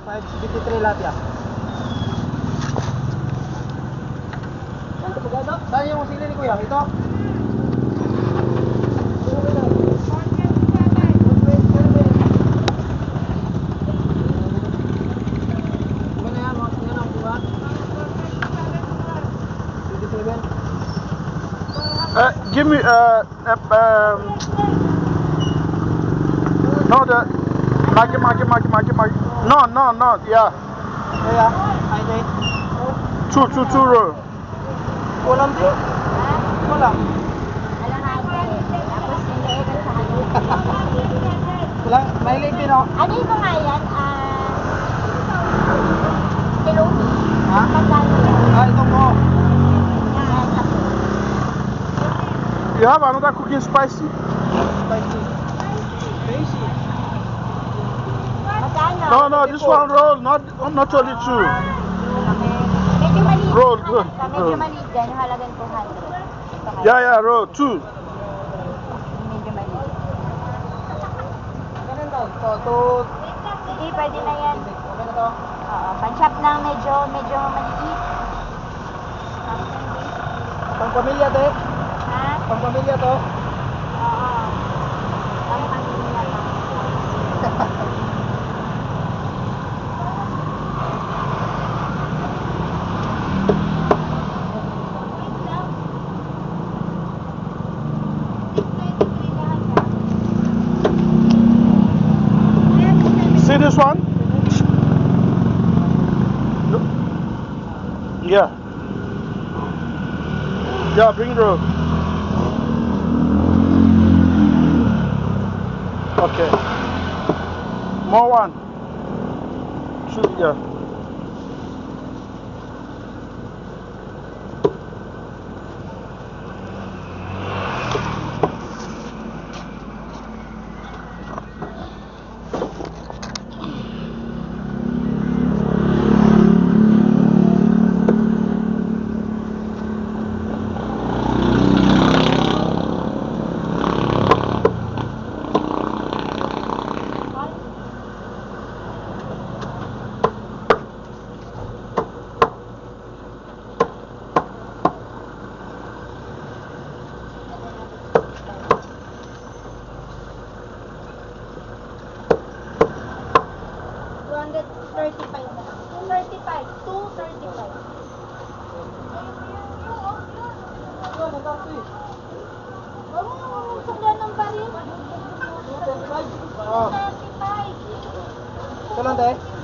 573 lahat yan. Saan yung sili ni Kuya? Ito? Give me no, the Maggi. No, yeah. Kuya, ay day. Two roll. Kulang din. Kulang. Tapos niliigan sa kanya. Kulang, may leg din ako. Ano ito nga yan? Tilumi. Ha? Magkano yan? Ah, itong mo. Yan, tapos. You have another cooking spicy? Spicy. Spicy. Magkano? No, this one roll, not only two. Medyo maliit. Roll, yung good. halaga. Medyo maliit yan. Yung halagang 200. Yeah, roll two. Medyo maliit. Ganun daw. So, Sige, pwede na yan. okay na to? Oo, pan-shop ng medyo maliit. Pang-pamilya to eh. Ha? Pang-pamilya to. Oo. Ang pamilya pa. See this one? No. Yeah. Yeah, bring it roll. Okay. More one. Shoot, yeah. Ito lang tayo.